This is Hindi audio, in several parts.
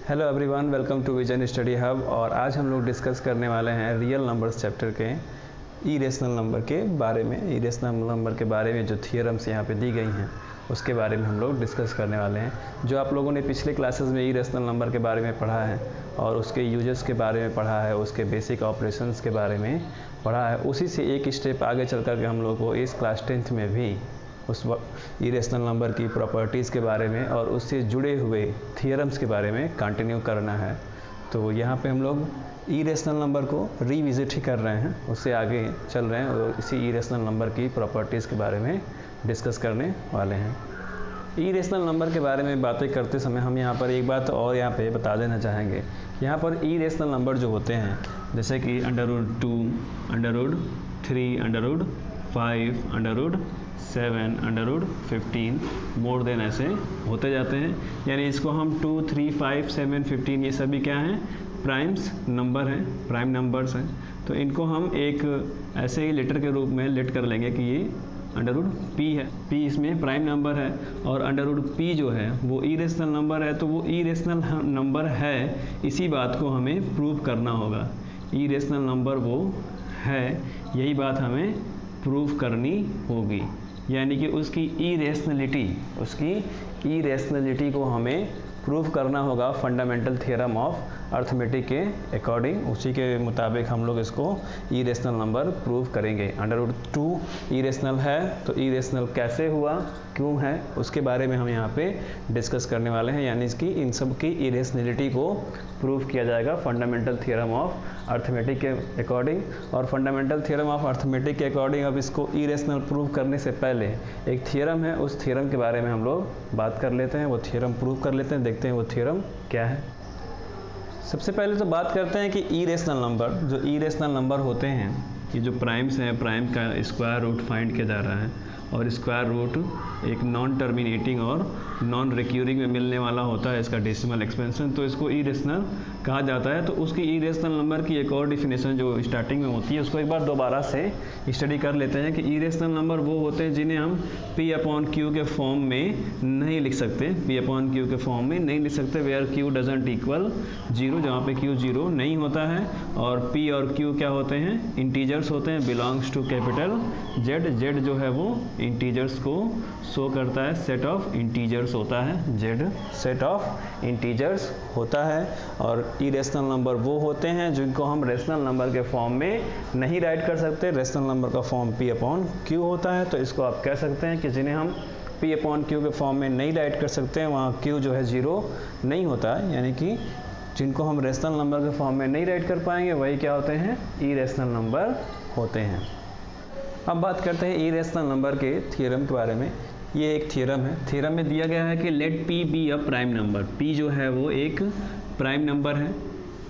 Hello everyone, welcome to Vision Study Hub. और आज हम लोग डिस्कस करने वाले हैं रियल नंबर्स चैप्टर के इरेशनल नंबर के बारे में। इरेशनल नंबर के बारे में जो थियरम्स यहाँ पे दी गई हैं उसके बारे में हम लोग डिस्कस करने वाले हैं। जो आप लोगों ने पिछले क्लासेस में इरेशनल नंबर के बारे में पढ़ा है और उसके यूजेस के बारे में पढ़ा है, उसके बेसिक ऑपरेशंस के बारे में पढ़ा है, उसी से एक स्टेप आगे चल कर के हम लोग को इस क्लास 10th में भी उस इरेशनल नंबर की प्रॉपर्टीज़ के बारे में और उससे जुड़े हुए थियरम्स के बारे में कंटिन्यू करना है। तो यहाँ पे हम लोग इरेशनल नंबर को रिविजिट ही कर रहे हैं, उससे आगे चल रहे हैं और इसी इरेशनल नंबर की प्रॉपर्टीज़ के बारे में डिस्कस करने वाले हैं। इरेशनल नंबर के बारे में बातें करते समय हम यहाँ पर एक बात और यहाँ पे बता देना चाहेंगे। यहाँ पर इरेशनल नंबर जो होते हैं, जैसे कि √2, √3, √5, √7, √15, मोर देन ऐसे होते जाते हैं। यानी इसको हम 2, 3, 5, 7, 15 ये सभी क्या हैं? प्राइम्स नंबर हैं, प्राइम नंबर्स हैं। तो इनको हम एक ऐसे ही लेटर के रूप में लेट कर लेंगे कि ये √p है, p इसमें प्राइम नंबर है और √p जो है वो इरेशनल नंबर है। तो वो इरेशनल नंबर है, इसी बात को हमें प्रूव करना होगा। इरेशनल नंबर वो है, यही बात हमें प्रूव करनी होगी। यानी कि उसकी इरेशनलिटी को हमें प्रूव करना होगा फंडामेंटल थ्योरम ऑफ अर्थमेटिक के अकॉर्डिंग। उसी के मुताबिक हम लोग इसको इरेशनल नंबर प्रूव करेंगे। √2 इरेशनल है, तो इरेशनल कैसे हुआ, क्यों है, उसके बारे में हम यहाँ पे डिस्कस करने वाले हैं। यानी इसकी इन सब की इरेशनलिटी को प्रूव किया जाएगा फंडामेंटल थ्योरम ऑफ अर्थमेटिक के अकॉर्डिंग। और फंडामेंटल थ्योरम ऑफ अर्थमेटिक के अकॉर्डिंग अब इसको इरेशनल प्रूव करने से पहले एक थ्योरम है, उस थ्योरम के बारे में हम लोग बात कर लेते हैं, वो थ्योरम प्रूव कर लेते हैं, देखते हैं वो थ्योरम क्या है। सबसे पहले तो बात करते हैं कि इरेशनल नंबर, जो इरेशनल नंबर होते हैं, ये जो प्राइम्स हैं, प्राइम का स्क्वायर रूट फाइंड किया जा रहा है और स्क्वायर रूट एक नॉन टर्मिनेटिंग और नॉन रिक्यूरिंग में मिलने वाला होता है, इसका डेसिमल एक्सपेंशन, तो इसको इरेशनल कहा जाता है। तो उसकी इरेशनल नंबर की एक और डिफिनेशन जो स्टार्टिंग में होती है उसको एक बार दोबारा से स्टडी कर लेते हैं कि इरेशनल नंबर वो होते हैं जिन्हें हम P/Q के फॉर्म में नहीं लिख सकते, P/Q के फॉर्म में नहीं लिख सकते, वेयर Q डजंट इक्वल 0, जहाँ पे Q 0 नहीं होता है। और P और Q क्या होते हैं? इंटीजर्स होते हैं, belongs to capital Z। Z जो है वो इंटीजर्स को शो करता है, सेट ऑफ इंटीजर्स होता है, Z सेट ऑफ इंटीजर्स होता है। और इरेशनल नंबर वो होते हैं जिनको हम रेशनल नंबर के फॉर्म में नहीं राइट कर सकते। रेशनल नंबर का फॉर्म P/Q होता है, तो इसको आप कह सकते हैं कि जिन्हें हम P/Q के फॉर्म में नहीं राइट कर सकते हैं, वहाँ Q जो है 0 नहीं होता है। यानी कि जिनको हम रेशनल नंबर के फॉर्म में नहीं राइट कर पाएंगे वही क्या होते हैं? इरेशनल नंबर होते हैं। अब बात करते हैं इरेशनल नंबर के थ्योरम के बारे में। ये एक थ्योरम है, थ्योरम में दिया गया है कि let P be a prime number. P जो है वो एक प्राइम नंबर है।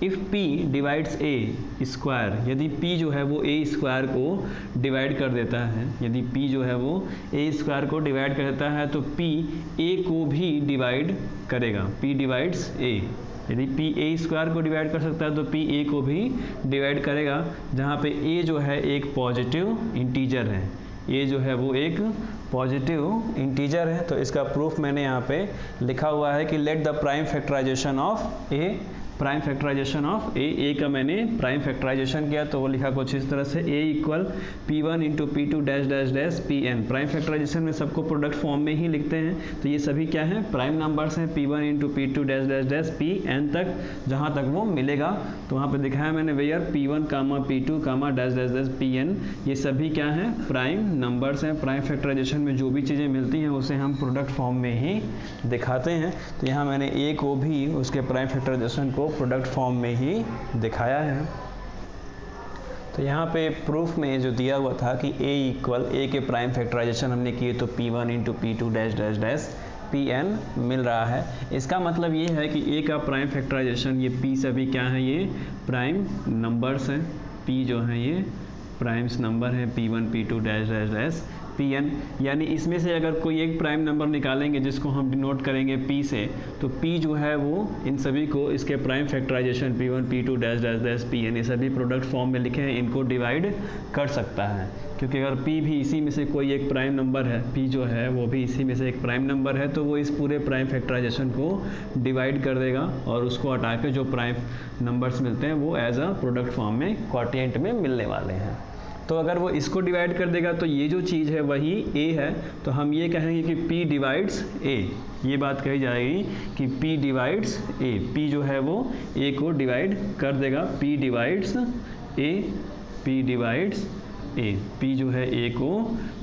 If P divides A square, यदि P जो है वो A स्क्वायर को डिवाइड कर देता है, यदि P जो है वो A स्क्वायर को डिवाइड कर देता है तो P A को भी डिवाइड करेगा। P डिवाइड्स A, यदि P A स्क्वायर को डिवाइड कर सकता है तो P A को भी डिवाइड करेगा, जहाँ पे A जो है एक पॉजिटिव इंटीजर है। A जो है वो एक पॉजिटिव इंटीजर है। तो इसका प्रूफ मैंने यहाँ पे लिखा हुआ है कि let the prime factorization of A, prime factorization of a का मैंने प्राइम फैक्टराइजेशन किया तो वो लिखा कुछ इस तरह से A equal P1 into P2 dash dash dash Pn। Prime factorisation में सबको प्रोडक्ट फॉर्म में ही लिखते हैं, तो ये सभी क्या हैं? प्राइम नंबर्स हैं। P1 into P2 dash dash dash Pn तक, जहाँ तक वो मिलेगा। तो वहाँ पे दिखाया मैंने where P1, P2, dash dash dash Pn, ये सभी क्या हैं? प्राइम नंबर्स हैं। प्राइम फैक्टराइजेशन में जो भी चीज़ें मिलती हैं उसे हम प्रोडक्ट फॉर्म में ही दिखाते हैं। तो यहाँ मैंने A को भी उसके प्राइम फैक्टराइजेशन को प्रोडक्ट फॉर्म में ही दिखाया है। तो यहाँ पे प्रूफ में जो दिया हुआ था कि A के प्राइम फैक्टराइजेशन हमने किए तो P1 into P2 dash dash dash Pn मिल रहा है। इसका मतलब ये है कि A का प्राइम फैक्टराइजेशन, ये P सभी क्या है? ये प्राइम नंबर्स हैं। P जो है ये प्राइम्स नंबर है, P1 P2 dash dash dash Pn, यानी इसमें से अगर कोई एक प्राइम नंबर निकालेंगे जिसको हम डिनोट करेंगे P से, तो P जो है वो इन सभी को इसके prime factorisation P1 P2 dash dash dash Pn, ये सभी प्रोडक्ट फॉर्म में लिखे हैं, इनको डिवाइड कर सकता है, क्योंकि अगर P भी इसी में से कोई एक प्राइम नंबर है, P जो है वो भी इसी में से एक प्राइम नंबर है, तो वो इस पूरे प्राइम फैक्टराइजेशन को डिवाइड कर देगा और उसको हटा के जो प्राइम नंबर्स मिलते हैं वो एज अ प्रोडक्ट फॉर्म में क्वोटिएंट में मिलने वाले हैं। तो अगर वो इसको डिवाइड कर देगा तो ये जो चीज़ है वही A है, तो हम ये कहेंगे कि P डिवाइड्स A, ये बात कही जाएगी कि P डिवाइड्स A, P जो है वो A को डिवाइड कर देगा, P divides A, P divides A, P जो है A को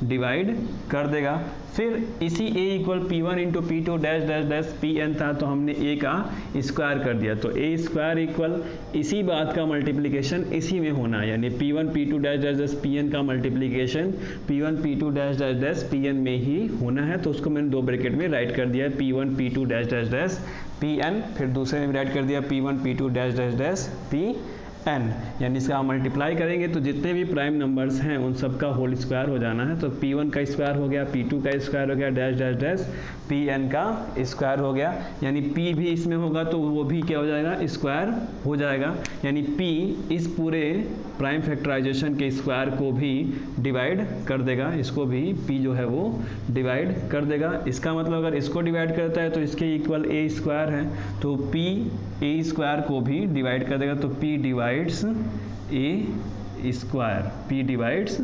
डिवाइड कर देगा। फिर इसी A equal P1 into P2 dash dash dash Pn था, तो हमने A का स्क्वायर कर दिया, तो A स्क्वायर इक्वल इसी बात का मल्टीप्लिकेशन इसी में होना है, यानी P1 P2 dash dash dash Pn का multiplication P1 P2 dash dash dash Pn में ही होना है, तो उसको मैंने दो ब्रैकेट में राइट कर दिया है, P1 P2 dash dash dash Pn, फिर दूसरे में राइट कर दिया P1 P2 dash dash dash Pn, यानी इसका हम मल्टीप्लाई करेंगे तो जितने भी प्राइम नंबर्स हैं उन सब का होल स्क्वायर हो जाना है, तो P1 का स्क्वायर हो गया, P2 का स्क्वायर हो गया, डैश डैश डैश Pn का स्क्वायर हो गया, यानी P भी इसमें होगा तो वो भी क्या हो जाएगा, स्क्वायर हो जाएगा, यानी P इस पूरे प्राइम फैक्टराइजेशन के स्क्वायर को भी डिवाइड कर देगा, इसको भी P जो है वो डिवाइड कर देगा। इसका मतलब अगर इसको डिवाइड करता है तो इसके इक्वल A स्क्वायर है, तो P A स्क्वायर को भी डिवाइड कर देगा, तो P divides A square, P divides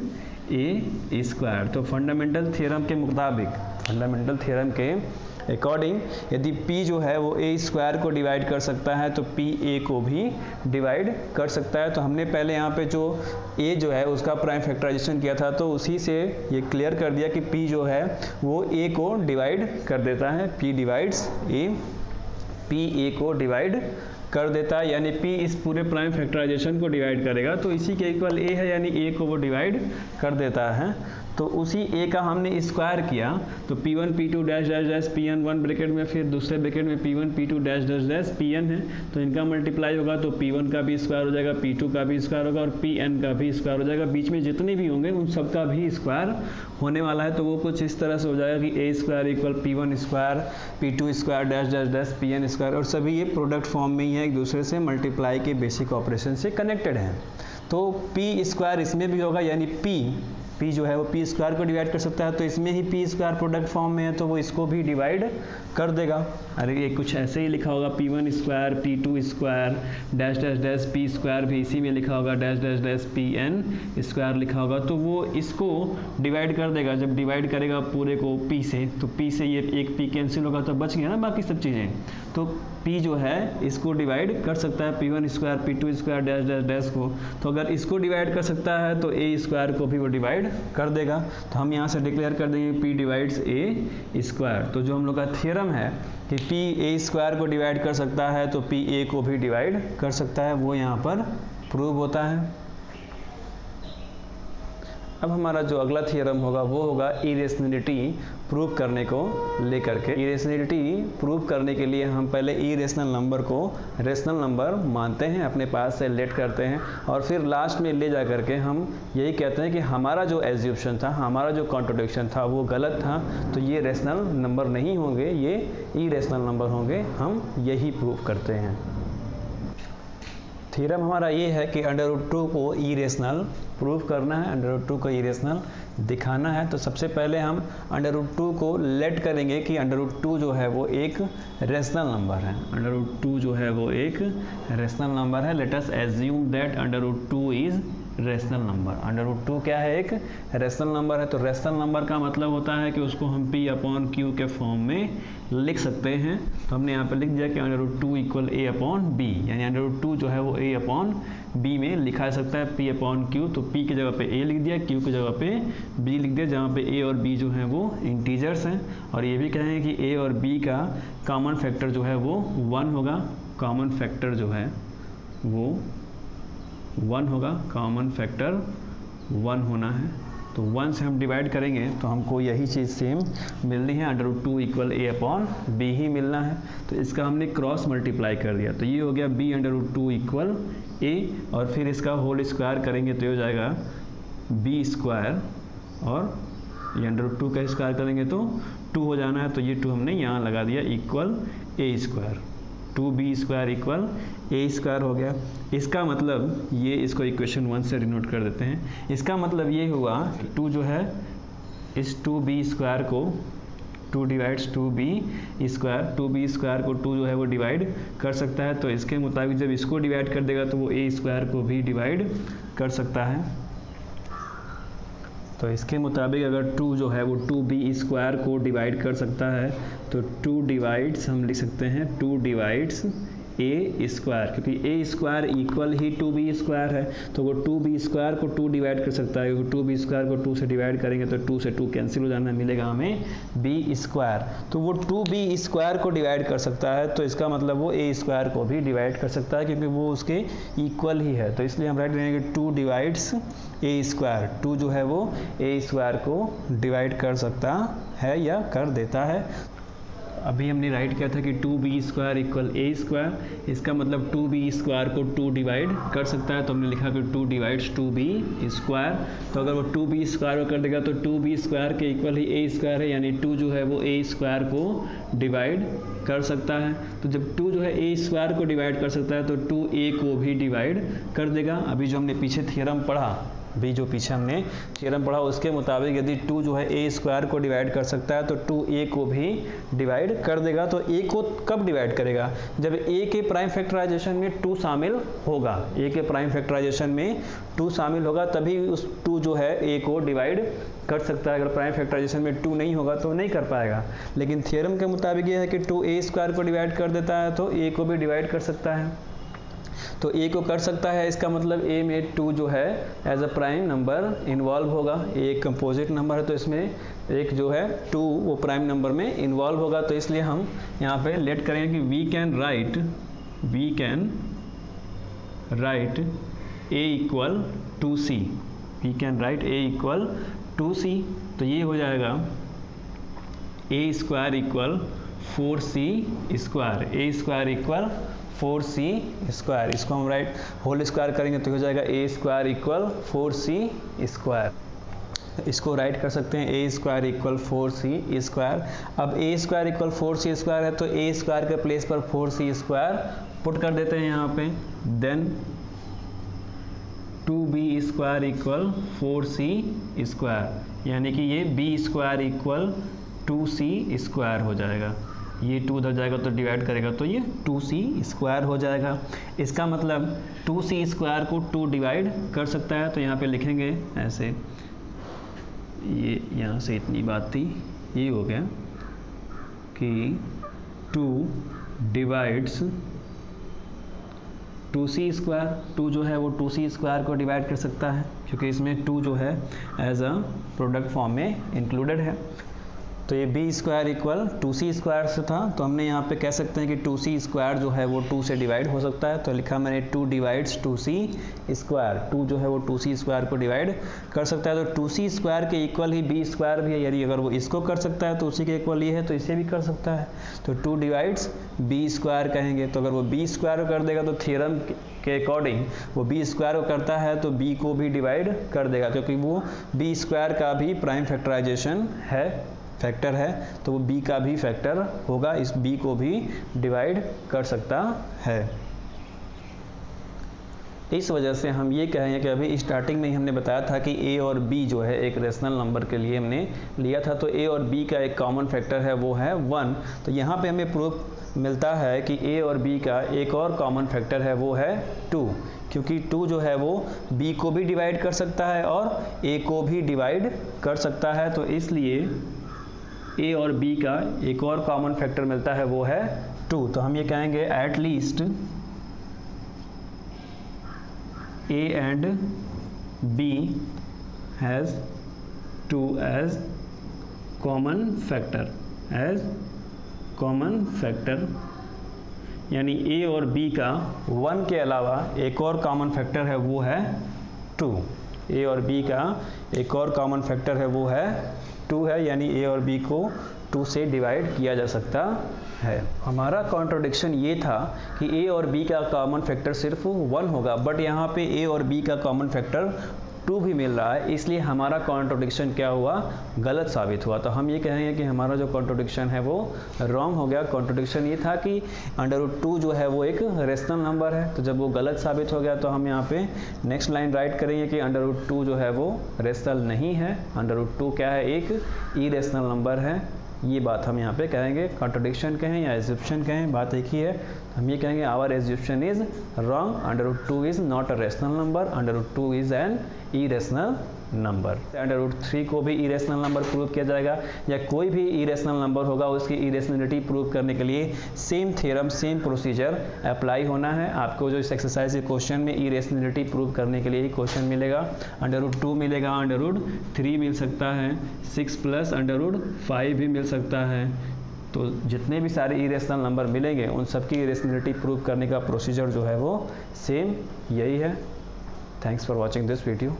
A square. तो फंडामेंटल थ्योरम के मुताबिक, फंडामेंटल थ्योरम के अकॉर्डिंग यदि P जो है वो A स्क्वायर को डिवाइड कर सकता है तो P A को भी डिवाइड कर सकता है। तो हमने पहले यहाँ पे जो A जो है उसका प्राइम फैक्टराइजेशन किया था, तो उसी से ये क्लियर कर दिया कि P जो है वो A को डिवाइड कर देता है, P divides A, P A को डिवाइड कर देता है, यानी P इस पूरे प्राइम फैक्टराइजेशन को डिवाइड करेगा, तो इसी के इक्वल A है, यानी A को वो डिवाइड कर देता है। तो उसी A का हमने स्क्वायर किया, तो P1 P2 dash dash dash Pn one bracket में, फिर दूसरे ब्रैकेट में P1 P2 dash dash dash Pn है, तो इनका मल्टीप्लाई होगा तो P1 का भी स्क्वायर हो जाएगा, P2 का भी स्क्वायर होगा और Pn का भी स्क्वायर हो जाएगा, बीच में जितने भी होंगे उन सब का भी स्क्वायर होने वाला है। तो वो कुछ इस तरह से हो जाएगा कि A square equal P1 square P2 square dash dash dash Pn square, और सभी ये प्रोडक्ट फॉर्म में ही है, एक दूसरे से मल्टीप्लाई के बेसिक ऑपरेशन से कनेक्टेड हैं। तो P स्क्वायर इसमें भी होगा, यानी P जो है वो P स्क्वायर को डिवाइड कर सकता है, तो इसमें ही P स्क्वायर प्रोडक्ट फॉर्म में है तो वो इसको भी डिवाइड कर देगा। अरे ये कुछ ऐसे ही लिखा होगा, P1 square P2 square dash dash dash P square भी इसी में लिखा होगा, dash dash dash Pn square लिखा होगा, तो वो इसको डिवाइड कर देगा। जब डिवाइड करेगा पूरे को P से, तो P से ये एक P कैंसिल होगा तो बच गया ना बाकी सब चीज़ें, तो P जो है इसको डिवाइड कर सकता है, P1 square P2 square dash dash dash को, तो अगर इसको डिवाइड कर सकता है तो A स्क्वायर को भी वो डिवाइड कर देगा। तो हम यहाँ से डिक्लेयर कर देंगे P डिवाइड्स A स्क्वायर। तो जो हम लोग का थ्योरम है कि P A स्क्वायर को डिवाइड कर सकता है तो P A को भी डिवाइड कर सकता है, वो यहाँ पर प्रूव होता है। अब हमारा जो अगला थ्योरम होगा वो होगा इरेशनलिटी प्रूव करने को लेकर के। इरेशनलिटी प्रूव करने के लिए हम पहले इरेशनल नंबर को रेशनल नंबर मानते हैं, अपने पास से लेट करते हैं, और फिर लास्ट में ले जा करके हम यही कहते हैं कि हमारा जो एज्यूप्शन था, हमारा जो कॉन्ट्रडिक्शन था वो गलत था, तो ये रेशनल नंबर नहीं होंगे, ये इरेशनल नंबर होंगे, हम यही प्रूव करते हैं। थ्योरम हमारा ये है कि √2 को इरेशनल प्रूव करना है, √2 को इरेशनल दिखाना है। तो सबसे पहले हम √2 को लेट करेंगे कि √2 जो है वो एक रेशनल नंबर है, √2 जो है वो एक रेशनल नंबर है। Let us assume that √2 is rational number. √2 क्या है, एक रेशनल नंबर है। तो रेशनल नंबर का मतलब होता है कि उसको हम P/Q के फॉर्म में लिख सकते हैं। तो हमने यहाँ पे लिख दिया कि √2 इक्वल A/B, यानी √2 जो है वो A/B में लिखा जा सकता है, P/Q। तो P की जगह पे A लिख दिया, Q की जगह पे B लिख दिया, जहाँ पे A और B जो है वो इंटीजर्स हैं। और ये भी कहेंगे कि A और B का कॉमन फैक्टर जो है वो 1 होगा, कॉमन फैक्टर जो है वो 1 होगा, कॉमन फैक्टर 1 होना है। तो 1 से हम डिवाइड करेंगे तो हमको यही चीज़ सेम मिलनी है, √2 इक्वल A/B ही मिलना है। तो इसका हमने क्रॉस मल्टीप्लाई कर दिया, तो ये हो गया B √2 इक्वल A, और फिर इसका होल स्क्वायर करेंगे तो ये हो जाएगा B स्क्वायर और ये √2 का स्क्वायर करेंगे तो 2 हो जाना है, तो ये 2 हमने यहाँ लगा दिया equal a², 2b² equal a² हो गया। इसका मतलब ये, इसको इक्वेशन 1 से डिनोट कर देते हैं। इसका मतलब ये हुआ कि 2 जो है इस 2b² को 2 डिवाइड्स 2b², 2b² को 2 जो है वो डिवाइड कर सकता है, तो इसके मुताबिक जब इसको डिवाइड कर देगा तो वो a² को भी डिवाइड कर सकता है। तो इसके मुताबिक अगर 2 जो है वो 2b² को डिवाइड कर सकता है तो 2 डिवाइड्स हम लिख सकते हैं 2 डिवाइड्स a², क्योंकि a² इक्वल ही 2b² है, तो वो 2b² को 2 डिवाइड कर सकता है, क्योंकि 2b² को 2 से डिवाइड करेंगे तो 2 से 2 कैंसिल हो जाना, मिलेगा हमें b²। तो वो 2b² को डिवाइड कर सकता है, तो इसका मतलब वो a² को भी डिवाइड कर सकता है, क्योंकि वो उसके इक्वल ही है। तो इसलिए हम राइट करेंगे 2 डिवाइड्स a², 2 जो है वो a² को डिवाइड कर सकता है या कर देता है। अभी हमने राइट किया था कि 2b² इक्वल a², इसका मतलब 2b² को 2 डिवाइड कर सकता है, तो हमने लिखा कि 2 डिवाइड्स 2b²। तो अगर वो 2b² को कर देगा तो 2b² के इक्वल ही a² है, यानी 2 जो है वो a² को डिवाइड कर सकता है। तो जब 2 जो है a² को डिवाइड कर सकता है तो 2a को भी डिवाइड कर देगा। अभी जो हमने पीछे थ्योरम पढ़ा, उसके मुताबिक यदि 2 जो है a² को डिवाइड कर सकता है तो 2a को भी डिवाइड कर देगा। तो a को कब डिवाइड करेगा? जब a के प्राइम फैक्टराइजेशन में 2 शामिल होगा, a के प्राइम फैक्टराइजेशन में 2 शामिल होगा, तभी उस 2 जो है a को डिवाइड कर सकता है। अगर प्राइम फैक्टराइजेशन में 2 नहीं होगा तो नहीं कर पाएगा। लेकिन थ्योरम के मुताबिक यह है कि 2 a² को डिवाइड कर देता है तो a को भी डिवाइड कर सकता है। तो a को कर सकता है, इसका मतलब a में 2 जो है as a prime number involve होगा। एक कंपोजिट नंबर है तो इसमें एक जो है 2 वो प्राइम नंबर में इन्वॉल्व होगा। तो इसलिए हम यहाँ पे लेट करेंगे कि we can write a equal 2c, we can write a equal 2c। तो ये हो जाएगा a² equal 4c², a² equal 4c²। इसको हम राइट होल स्क्वायर करेंगे तो हो जाएगा a² इक्वल 4c²। इसको राइट कर सकते हैं a² इक्वल 4c²। अब a² इक्वल 4c² है तो a² के प्लेस पर 4c² पुट कर देते हैं यहाँ पे। देन 2b² इक्वल 4c², यानी कि ये b² इक्वल 2c² हो जाएगा। ये 2 उधर जाएगा तो डिवाइड करेगा तो ये 2c² हो जाएगा। इसका मतलब 2c² को 2 डिवाइड कर सकता है, तो यहाँ पे लिखेंगे ऐसे, ये यहाँ से इतनी बात थी, ये हो गया कि 2 डिवाइड्स 2c², 2 जो है वो 2c² को डिवाइड कर सकता है, क्योंकि इसमें 2 जो है एज अ प्रोडक्ट फॉर्म में इंक्लूडेड है। तो ये b² इक्वल 2c² से था, तो हमने यहाँ पे कह सकते हैं कि 2c² जो है वो 2 से डिवाइड हो सकता है। तो लिखा मैंने 2 डिवाइड्स 2c², 2 जो है वो 2c² को डिवाइड कर सकता है। तो 2c² के इक्वल ही b² भी है, यानी अगर वो इसको कर सकता है तो उसी के इक्वल ये है तो इसे भी कर सकता है। तो 2 डिवाइड्स b² कहेंगे। तो अगर वो b² को कर देगा तो थ्योरम के अकॉर्डिंग वो b² को करता है तो b को भी डिवाइड कर देगा, क्योंकि वो b² का भी प्राइम फैक्टराइजेशन फैक्टर है, तो वो b का भी फैक्टर होगा, इस b को भी डिवाइड कर सकता है। इस वजह से हम ये कहेंगे कि अभी स्टार्टिंग में ही हमने बताया था कि a और b जो है एक रेशनल नंबर के लिए हमने लिया था, तो a और b का एक कॉमन फैक्टर है वो है 1। तो यहाँ पे हमें प्रूफ मिलता है कि a और b का एक और कॉमन फैक्टर है वो है 2, क्योंकि 2 जो है वो b को भी डिवाइड कर सकता है और a को भी डिवाइड कर सकता है। तो इसलिए a और b का एक और कॉमन फैक्टर मिलता है वो है 2। तो हम ये कहेंगे at least a and b has 2 as common factor, यानी a और b का 1 के अलावा एक और कॉमन फैक्टर है वो है 2। a और b का एक और कॉमन फैक्टर है वो है 2 है, यानी a और b को 2 से डिवाइड किया जा सकता है। हमारा कॉन्ट्रडिक्शन ये था कि a और b का कॉमन फैक्टर सिर्फ 1 होगा, बट यहाँ पे a और b का कॉमन फैक्टर 2 भी मिल रहा है, इसलिए हमारा कॉन्ट्रोडिक्शन क्या हुआ, गलत साबित हुआ। तो हम ये कहेंगे कि हमारा जो कॉन्ट्रोडिक्शन है वो रॉन्ग हो गया। कॉन्ट्रोडिक्शन ये था कि √2 जो है वो एक रेशनल नंबर है, तो जब वो गलत साबित हो गया तो हम यहाँ पे नेक्स्ट लाइन राइट करेंगे कि √2 जो है वो रेशनल नहीं है, √2 क्या है, एक इरेशनल नंबर है। ये बात हम यहाँ पे कहेंगे, कॉन्ट्रडिक्शन कहें या एज्यूप्शन कहें, बात एक ही है। हम ये कहेंगे our assumption is wrong, √2 is not a rational number, √2 is an irrational number. √3 को भी इरेशनल नंबर प्रूव किया जाएगा, या कोई भी इरेशनल नंबर होगा उसकी इरेशनलिटी प्रूव करने के लिए same theorem, same procedure apply होना है। आपको जो इस एक्सरसाइज के क्वेश्चन में इरेशनलिटी प्रूव करने के लिए ही क्वेश्चन मिलेगा। √2 मिलेगा, √3 मिल सकता है, 6 + √5 भी मिल सकता है। तो जितने भी सारे इरेशनल नंबर मिलेंगे उन सबकी इरेशनलिटी प्रूव करने का प्रोसीजर जो है वो सेम यही है। Thanks for watching this video.